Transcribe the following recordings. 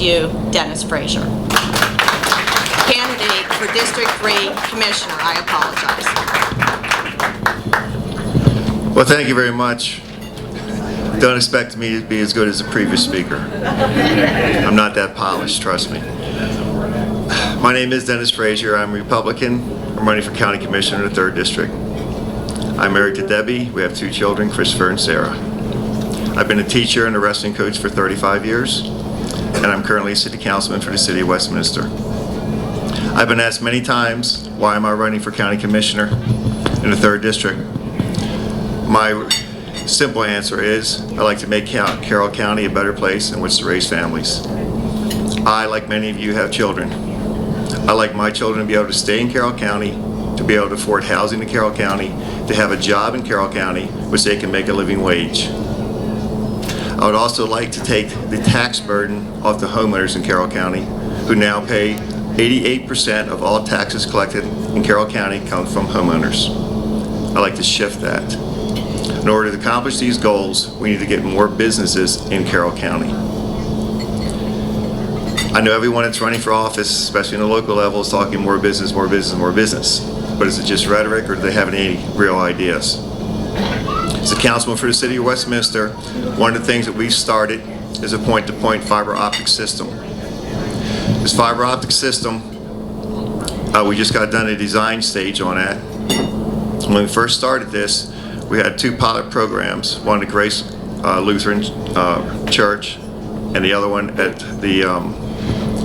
you, Dennis Frazier. Candidate for District 3 Commissioner. I apologize. Well, thank you very much. Don't expect me to be as good as the previous speaker. I'm not that polished, trust me. My name is Dennis Frazier. I'm a Republican. I'm running for County Commissioner in the 3rd District. I'm married to Debbie. We have 2 children, Christopher and Sarah. I've been a teacher and a wrestling coach for 35 years, and I'm currently a city councilman for the city of Westminster. I've been asked many times, why am I running for County Commissioner in the 3rd District? My simple answer is, I like to make Carroll County a better place in which to raise families. I, like many of you, have children. I like my children to be able to stay in Carroll County, to be able to afford housing in Carroll County, to have a job in Carroll County, which they can make a living wage. I would also like to take the tax burden off the homeowners in Carroll County, who now pay 88% of all taxes collected in Carroll County come from homeowners. I'd like to shift that. In order to accomplish these goals, we need to get more businesses in Carroll County. I know everyone that's running for office, especially in the local level, is talking more business, more business, more business. But is it just rhetoric, or do they have any real ideas? As a councilman for the city of Westminster, one of the things that we've started is a point-to-point fiber optic system. This fiber optic system, we just got done a design stage on that. When we first started this, we had 2 pilot programs, one at Grace Lutheran Church and the other one at the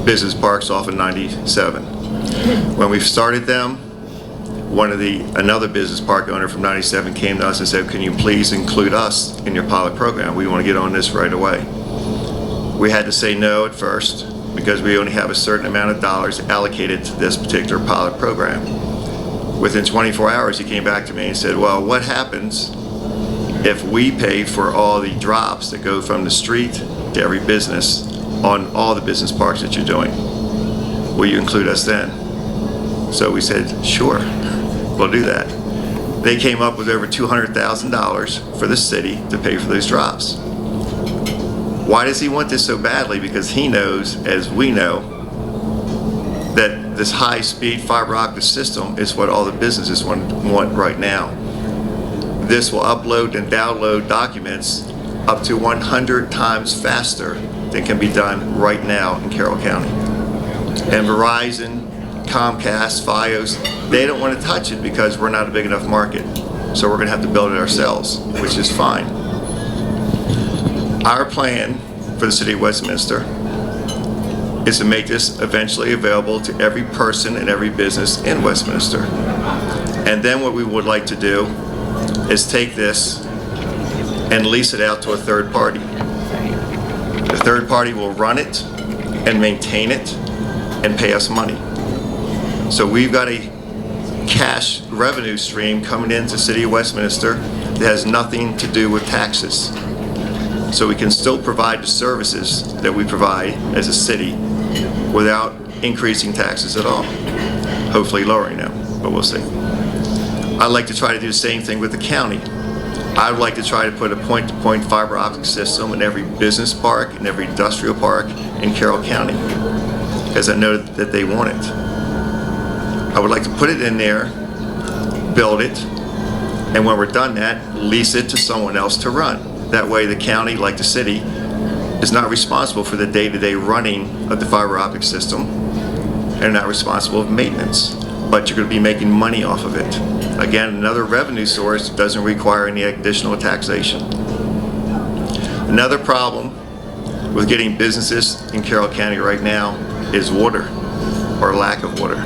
business parks off of 97. When we started them, another business park owner from 97 came to us and said, can you please include us in your pilot program? We want to get on this right away. We had to say no at first because we only have a certain amount of dollars allocated to this particular pilot program. Within 24 hours, he came back to me and said, well, what happens if we pay for all the drops that go from the street to every business on all the business parks that you're doing? Will you include us then? So we said, sure, we'll do that. They came up with over $200,000 for the city to pay for those drops. Why does he want this so badly? Because he knows, as we know, that this high-speed fiber optic system is what all the businesses want right now. This will upload and download documents up to 100 times faster than can be done right now in Carroll County. And Verizon, Comcast, Fios, they don't want to touch it because we're not a big enough market. So we're going to have to build it ourselves, which is fine. Our plan for the city of Westminster is to make this eventually available to every person and every business in Westminster. And then what we would like to do is take this and lease it out to a third party. The third party will run it and maintain it and pay us money. So we've got a cash revenue stream coming into the city of Westminster that has nothing to do with taxes. So we can still provide the services that we provide as a city without increasing taxes at all. Hopefully lowering them, but we'll see. I'd like to try to do the same thing with the county. I would like to try to put a point-to-point fiber optic system in every business park and every industrial park in Carroll County, because I know that they want it. I would like to put it in there, build it, and when we're done that, lease it to someone else to run. That way the county, like the city, is not responsible for the day-to-day running of the fiber optic system and not responsible for maintenance, but you're going to be making money off of it. Again, another revenue source that doesn't require any additional taxation. Another problem with getting businesses in Carroll County right now is water, or lack of water.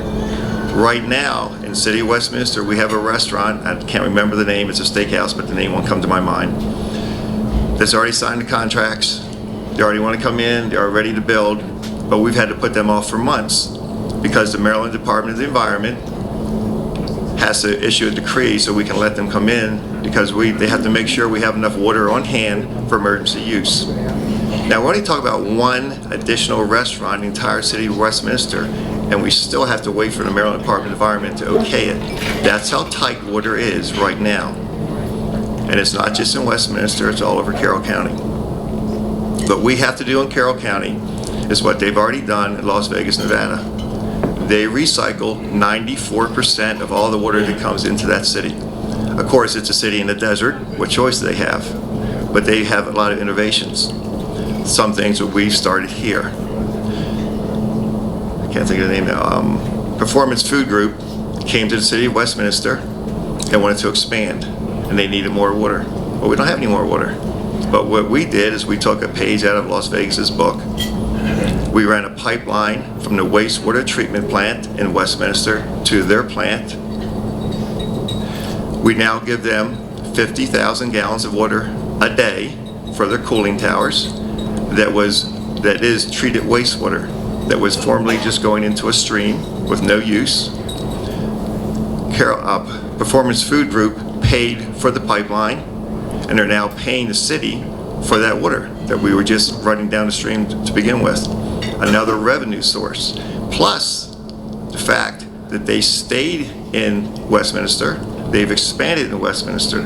Right now, in the city of Westminster, we have a restaurant, I can't remember the name, it's a steakhouse, but the name won't come to my mind, that's already signed the contracts. They already want to come in, they're ready to build, but we've had to put them off for months because the Maryland Department of the Environment has to issue a decree so we can let them come in, because they have to make sure we have enough water on hand for emergency use. Now, we're only talking about one additional restaurant in the entire city of Westminster, and we still have to wait for the Maryland Department of Environment to okay it. That's how tight water is right now. And it's not just in Westminster, it's all over Carroll County. What we have to do in Carroll County is what they've already done in Las Vegas, Nevada. They recycle 94% of all the water that comes into that city. Of course, it's a city in the desert. What choice do they have? But they have a lot of innovations. Some things that we've started here. I can't think of the name now. Performance Food Group came to the city of Westminster and wanted to expand, and they needed more water. Well, we don't have any more water. But what we did is we took a page out of Las Vegas's book. We ran a pipeline from the wastewater treatment plant in Westminster to their plant. We now give them 50,000 gallons of water a day for their cooling towers. That is treated wastewater that was formerly just going into a stream with no use. Performance Food Group paid for the pipeline, and they're now paying the city for that water that we were just running down the stream to begin with. Another revenue source. Plus the fact that they stayed in Westminster, they've expanded in Westminster,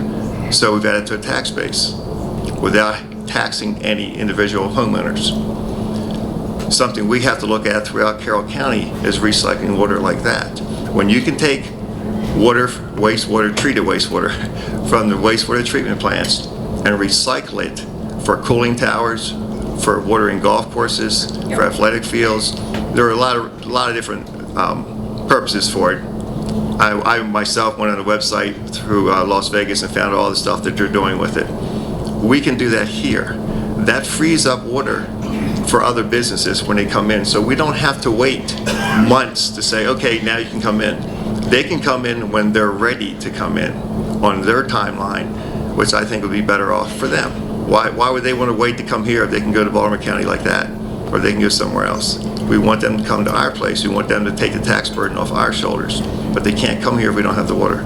so we've added to a tax base without taxing any individual homeowners. Something we have to look at throughout Carroll County is recycling water like that. When you can take wastewater, treated wastewater from the wastewater treatment plants and recycle it for cooling towers, for watering golf courses, for athletic fields. There are a lot of different purposes for it. I myself went on the website through Las Vegas and found all the stuff that they're doing with it. We can do that here. That frees up water for other businesses when they come in, so we don't have to wait months to say, okay, now you can come in. They can come in when they're ready to come in on their timeline, which I think would be better off for them. Why would they want to wait to come here if they can go to Baltimore County like that, or they can go somewhere else? We want them to come to our place. We want them to take the tax burden off our shoulders, but they can't come here if we don't have the water.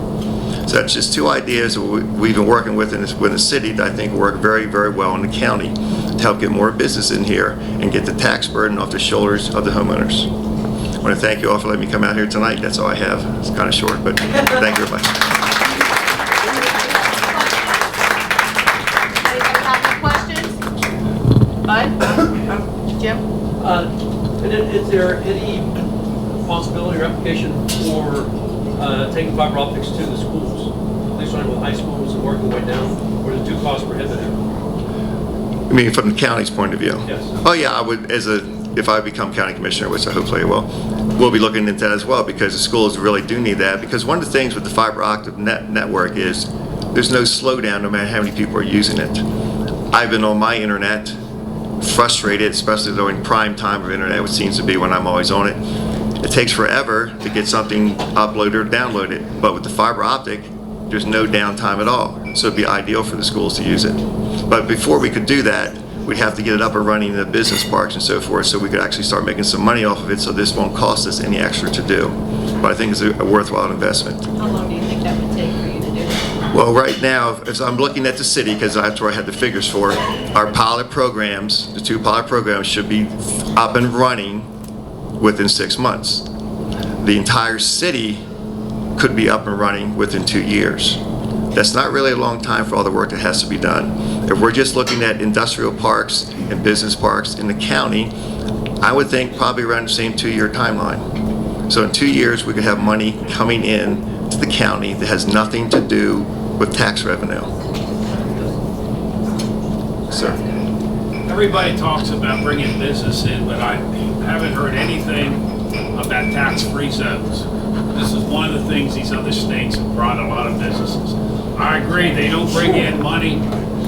So that's just two ideas that we've been working with in the city that I think work very, very well in the county to help get more business in here and get the tax burden off the shoulders of the homeowners. I want to thank you all for letting me come out here tonight. That's all I have. It's kind of short, but thank you very much. Bud? Jim? Is there any possibility or application for taking fiber optics to the schools? At least starting with high schools and working way down, or is it too cost prohibitive? I mean, from the county's point of view? Yes. Oh yeah, I would, if I become county commissioner, which I hopefully will, we'll be looking into that as well, because the schools really do need that. Because one of the things with the fiber optic network is there's no slowdown no matter how many people are using it. I've been on my internet frustrated, especially during prime time of internet, which seems to be when I'm always on it. It takes forever to get something uploaded or downloaded, but with the fiber optic, there's no downtime at all. So it'd be ideal for the schools to use it. But before we could do that, we'd have to get it up and running in the business parks and so forth, so we could actually start making some money off of it, so this won't cost us any extra to do. But I think it's a worthwhile investment. How long do you think that would take for you to do that? Well, right now, if I'm looking at the city, because that's where I had the figures for, our pilot programs, the 2 pilot programs should be up and running within 6 months. The entire city could be up and running within 2 years. That's not really a long time for all the work that has to be done. If we're just looking at industrial parks and business parks in the county, I would think probably around the same 2-year timeline. So in 2 years, we could have money coming in to the county that has nothing to do with tax revenue. Sir. Everybody talks about bringing business in, but I haven't heard anything about tax-free zones. This is one of the things these other states have brought a lot of businesses. I agree, they don't bring in money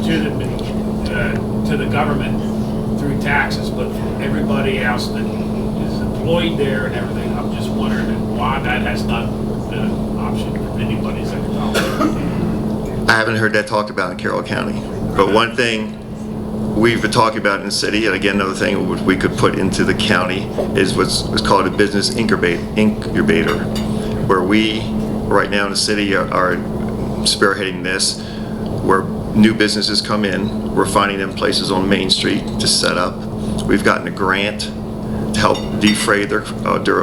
to the government through taxes, but everybody else that is employed there and everything, I'm just wondering why that has not been an option if anybody's ever talked about it. I haven't heard that talked about in Carroll County. But one thing we've been talking about in the city, and again, another thing we could put into the county is what's called a business incubator, where we, right now in the city, are spearheading this, where new businesses come in. We're finding them places on Main Street to set up. We've gotten a grant to help defray their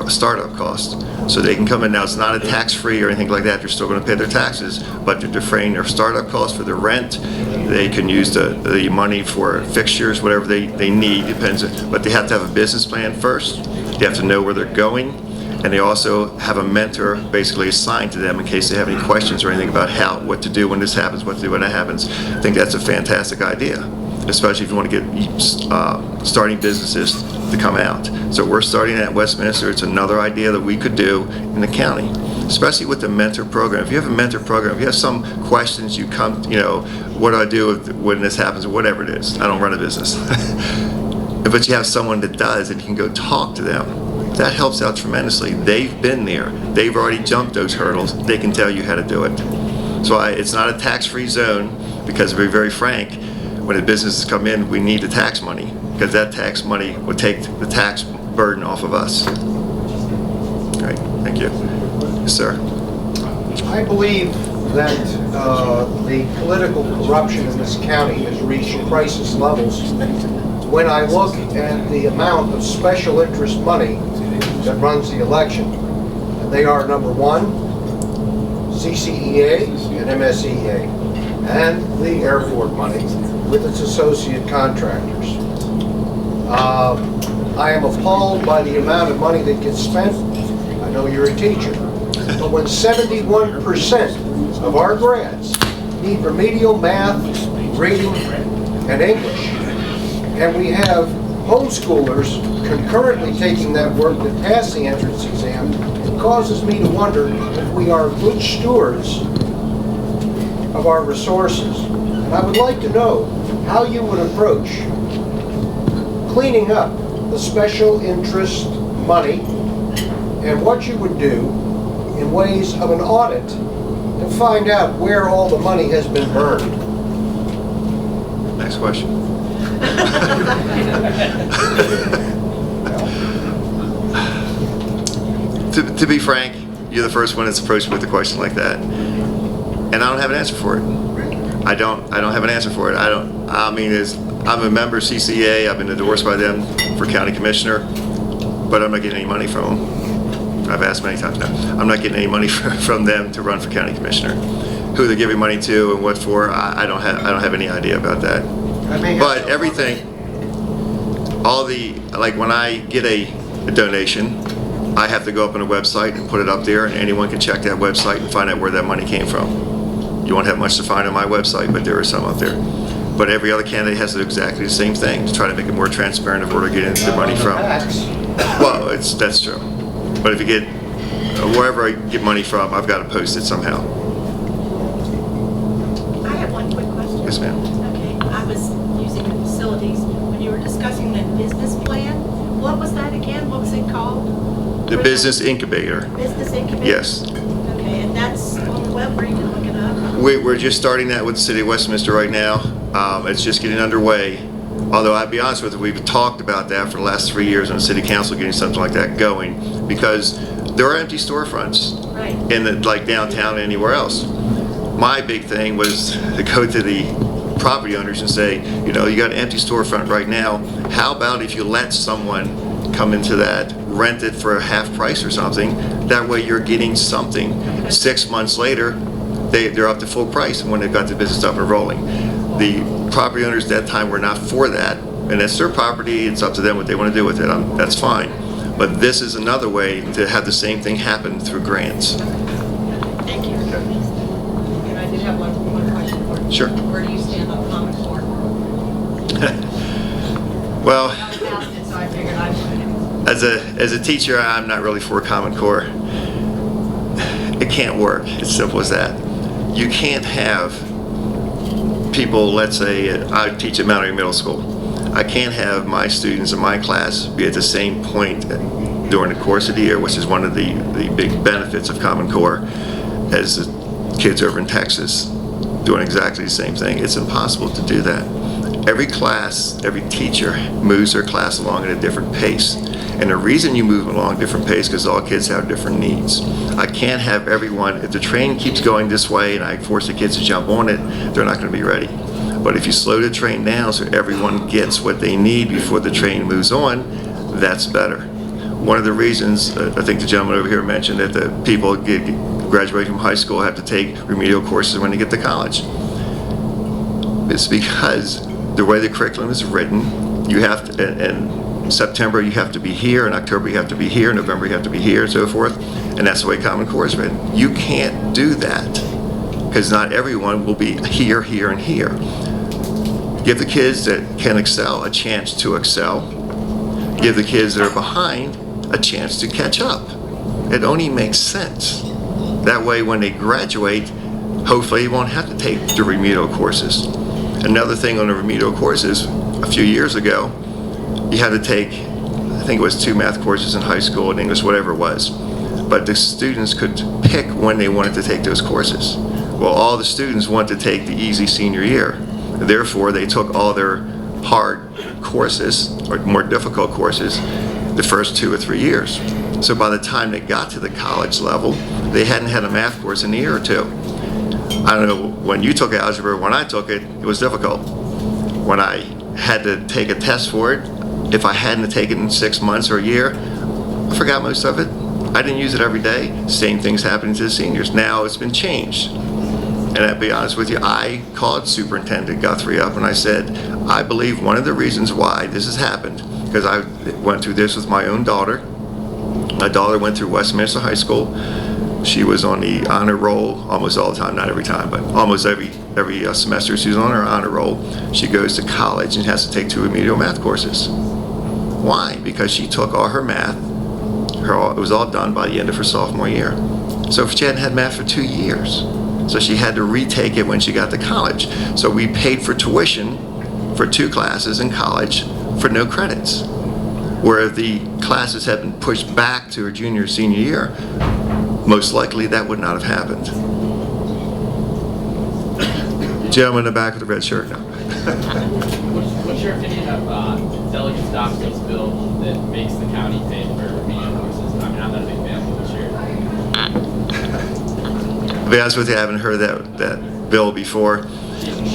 startup costs. So they can come in. Now, it's not a tax-free or anything like that. They're still going to pay their taxes, but they're defraying their startup costs for their rent. They can use the money for fixtures, whatever they need, depends. But they have to have a business plan first. They have to know where they're going. And they also have a mentor basically assigned to them in case they have any questions or anything about what to do when this happens, what to do when that happens. I think that's a fantastic idea, especially if you want to get starting businesses to come out. So we're starting at Westminster. It's another idea that we could do in the county, especially with the mentor program. If you have a mentor program, if you have some questions, you come, what do I do when this happens, or whatever it is. I don't run a business. But you have someone that does, and you can go talk to them. That helps out tremendously. They've been there. They've already jumped those hurdles. They can tell you how to do it. So it's not a tax-free zone, because to be very frank, when the businesses come in, we need the tax money, because that tax money will take the tax burden off of us. All right, thank you. Yes, sir. I believe that the political corruption in this county has reached crisis levels when I look at the amount of special interest money that runs the election. And they are, number one, CCEA and MSEA, and the airport money with its associate contractors. I am appalled by the amount of money that gets spent. I know you're a teacher, but when 71% of our grads need remedial math, reading, and English, and we have homeschoolers concurrently taking that work to pass the entrance exam, it causes me to wonder if we are good stewards of our resources. And I would like to know how you would approach cleaning up the special interest money, and what you would do in ways of an audit to find out where all the money has been burned. Next question. To be frank, you're the first one that's approached me with a question like that, and I don't have an answer for it. I don't have an answer for it. I'm a member of CCA. I've been endorsed by them for county commissioner, but I'm not getting any money from them. I've asked many times now. I'm not getting any money from them to run for county commissioner. Who they're giving money to and what for, I don't have any idea about that. But everything, like when I get a donation, I have to go up on a website and put it up there, and anyone can check that website and find out where that money came from. You won't have much to find on my website, but there is some up there. But every other candidate has to do exactly the same thing to try to make it more transparent of where they're getting their money from. Well, that's true. But if you get, wherever I get money from, I've got to post it somehow. I have one quick question. Yes, ma'am. Okay, I was using the facilities. When you were discussing that business plan, what was that again? What was it called? The business incubator. Business incubator? Yes. Okay, and that's on the web where you can look it up? We're just starting that with the city of Westminster right now. It's just getting underway. Although I'll be honest with you, we've talked about that for the last 3 years on the city council, getting something like that going, because there are empty storefronts Right. in like downtown and anywhere else. My big thing was to go to the property owners and say, you got an empty storefront right now. How about if you let someone come into that, rent it for a half price or something? That way you're getting something. 6 months later, they're up to full price when they've got the business up and rolling. The property owners at that time were not for that, and it's their property. It's up to them what they want to do with it. That's fine. But this is another way to have the same thing happen through grants. Thank you. And I did have one question for you. Sure. Where do you stand on Common Core? Well, I was asking it, so I figured I'd put it. as a teacher, I'm not really for Common Core. It can't work. It's simple as that. You can't have people, let's say I teach at Mount Airy Middle School. I can't have my students in my class be at the same point during the course of the year, which is one of the big benefits of Common Core, as the kids over in Texas doing exactly the same thing. It's impossible to do that. Every class, every teacher moves their class along at a different pace. And the reason you move along a different pace is because all kids have different needs. I can't have everyone, if the train keeps going this way and I force the kids to jump on it, they're not going to be ready. But if you slow the train down so everyone gets what they need before the train moves on, that's better. one of the reasons, I think the gentleman over here mentioned that the people graduating from high school have to take remedial courses when they get to college. It's because the way the curriculum is written, you have to, in September you have to be here, in October you have to be here, in November you have to be here, and so forth, and that's the way Common Core is written. You can't do that, because not everyone will be here, here, and here. Give the kids that can excel a chance to excel. Give the kids that are behind a chance to catch up. It only makes sense. That way when they graduate, hopefully you won't have to take the remedial courses. Another thing on the remedial courses, a few years ago, you had to take, I think it was 2 math courses in high school and English, whatever it was. But the students could pick when they wanted to take those courses. Well, all the students wanted to take the easy senior year. Therefore, they took all their hard courses, or more difficult courses, the first 2 or 3 years. So by the time they got to the college level, they hadn't had a math course in a year or 2. I don't know, when you took algebra, when I took it, it was difficult. When I had to take a test for it, if I hadn't taken it in 6 months or a year, I forgot most of it. I didn't use it every day. Same thing's happening to the seniors. Now it's been changed. And I'll be honest with you, I called Superintendent Guthrie up and I said, I believe one of the reasons why this has happened, because I went through this with my own daughter. My daughter went through Westminster High School. She was on the honor roll almost all the time, not every time, but almost every semester she's on her honor roll. She goes to college and has to take 2 remedial math courses. Why? Because she took all her math, it was all done by the end of her sophomore year. So she hadn't had math for 2 years. So she had to retake it when she got to college. So we paid for tuition for 2 classes in college for no credits. Where the classes had been pushed back to her junior, senior year, most likely that would not have happened. Gentleman in the back with the red shirt now. What's your opinion of Delegate Stockdale's bill that makes the county pay for remedial courses? I mean, I'm not a big fan of it this year. To be honest with you, I haven't heard that bill before.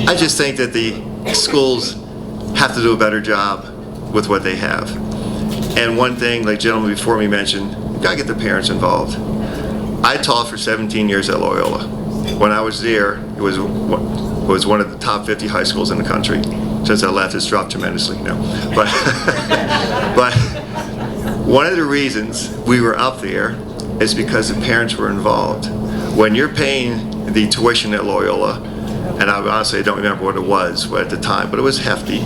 I just think that the schools have to do a better job with what they have. And one thing, like gentlemen before me mentioned, you gotta get the parents involved. I taught for 17 years at Loyola. When I was there, it was one of the top 50 high schools in the country. Since I left, it's dropped tremendously, you know. But, but one of the reasons we were up there is because the parents were involved. When you're paying the tuition at Loyola, and I honestly don't remember what it was at the time, but it was hefty,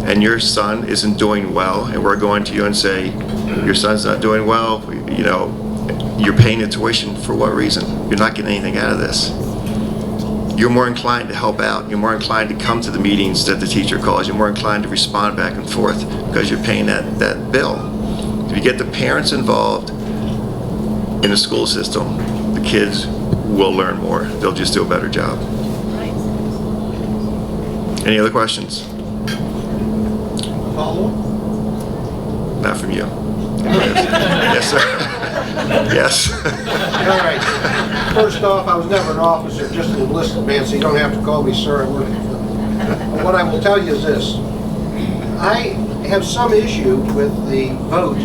and your son isn't doing well, and we're going to you and say, your son's not doing well, you know, you're paying the tuition for what reason? You're not getting anything out of this. You're more inclined to help out. You're more inclined to come to the meetings that the teacher calls. You're more inclined to respond back and forth because you're paying that bill. If you get the parents involved in the school system, the kids will learn more. They'll just do a better job. Any other questions? Follow-up? Not from you. Yes, sir. Yes. All right. First off, I was never an officer, just an enlisted man, so you don't have to call me sir. But what I will tell you is this. I have some issue with the vote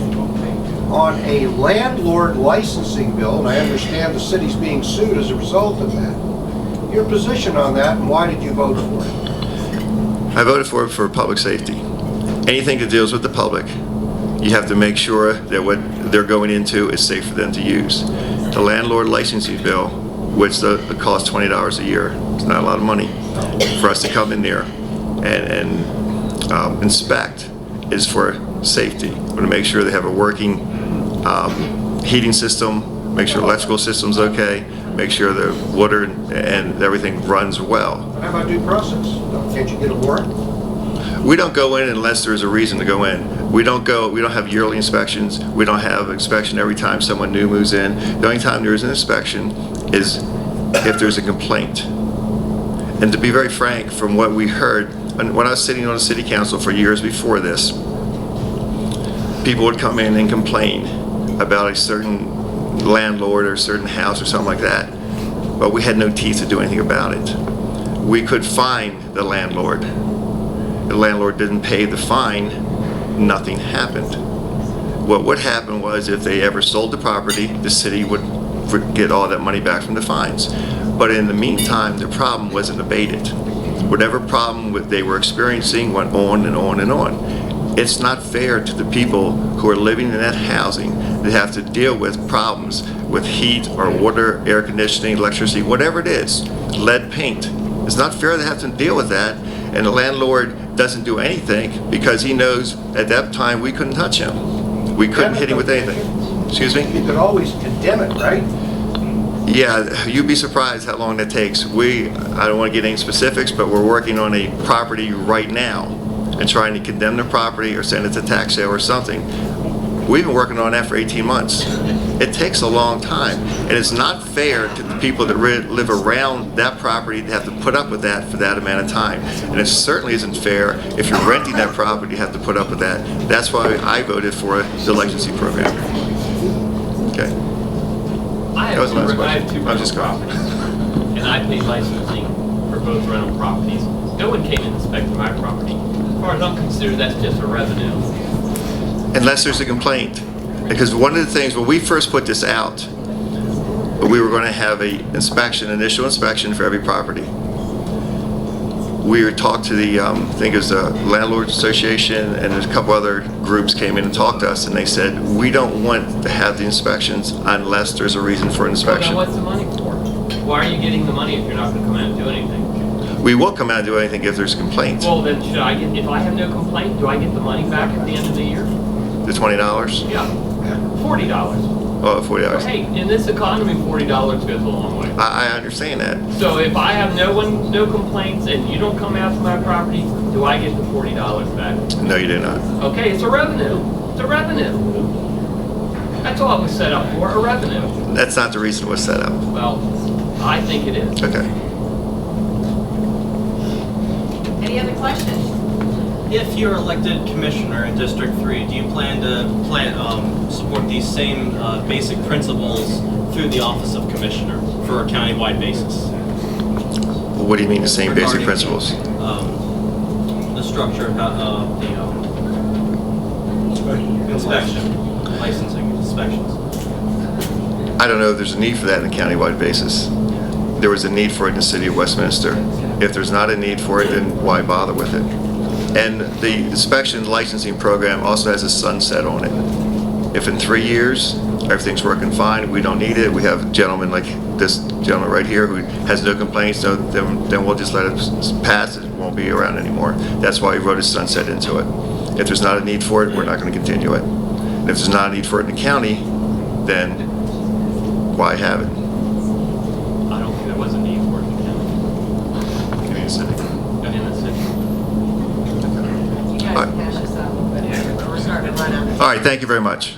on a landlord licensing bill, and I understand the city's being sued as a result of that. Your position on that, and why did you vote for it? I voted for it for public safety. Anything that deals with the public, you have to make sure that what they're going into is safe for them to use. The landlord licensing bill, which costs $20 a year, it's not a lot of money for us to come in there and inspect, is for safety. We want to make sure they have a working heating system, make sure the electrical system's okay, make sure the water and everything runs well. How about due process? Can't you get a warrant? We don't go in unless there's a reason to go in. We don't have yearly inspections. We don't have inspection every time someone new moves in. The only time there is an inspection is if there's a complaint. And to be very frank, from what we heard, when I was sitting on the city council for years before this, people would come in and complain about a certain landlord or a certain house or something like that, but we had no teeth to do anything about it. We could fine the landlord. The landlord didn't pay the fine, nothing happened. What would happen was if they ever sold the property, the city would get all that money back from the fines. But in the meantime, the problem wasn't abated. Whatever problem they were experiencing went on and on and on. It's not fair to the people who are living in that housing that have to deal with problems with heat or water, air conditioning, electricity, whatever it is, lead paint. It's not fair to have to deal with that, and the landlord doesn't do anything because he knows at that time we couldn't touch him. We couldn't hit him with anything. Excuse me? You could always condemn it, right? Yeah, you'd be surprised how long that takes. I don't want to get any specifics, but we're working on a property right now and trying to condemn the property or send it to tax sale or something. We've been working on that for 18 months. It takes a long time, and it's not fair to the people that live around that property to have to put up with that for that amount of time. And it certainly isn't fair if you're renting that property to have to put up with that. That's why I voted for the licensing program. Okay. I That was the last have question. two I'm just rental going. properties, and I paid licensing for both rental properties. No one came and inspected my property. As far as I'm concerned, that's just a revenue. Unless there's a complaint. Because one of the things, when we first put this out, we were going to have a initial inspection for every property. We talked to the, I think it was the Landlords Association, and there's a couple other groups came in and talked to us, and they said, we don't want to have the inspections unless there's a reason for an Well, inspection. then what's the money for? Why are you getting the money if you're not going to come out and do anything? We will come out and do anything if there's complaints. Well, then should I get, if I have no complaint, do I get the money back at the end of the year? The $20? Yeah, $40. Oh, $40. Hey, in this economy, $40 goes a long way. I understand that. So if I have no complaints and you don't come out to my property, do I get the $40 back? No, you do not. Okay, it's a revenue. It's a revenue. That's all it was set up for, a revenue. That's not the reason it was set up. Well, I think it is. Okay. Any other questions? If you're elected commissioner in District 3, do you plan to support these same basic principles through the office of commissioner for a countywide basis? What do you mean the same basic Regarding, principles? The structure of inspection, licensing, inspections. I don't know if there's a need for that on a countywide basis. There was a need for it in the city of Westminster. If there's not a need for it, then why bother with it? And the inspection licensing program also has a sunset on it. If in 3 years, everything's working fine, we don't need it, we have gentlemen like this gentleman right here who has no complaints, so then we'll just let it pass, it won't be around anymore. That's why we wrote a sunset into it. If there's not a need for it, we're not going to continue it. And if there's not a need for it in the county, then why have it? I don't think there was a need for it in the county. In the city. In the city. You guys can hash this out, but we're starting to run out. All right, thank you very much.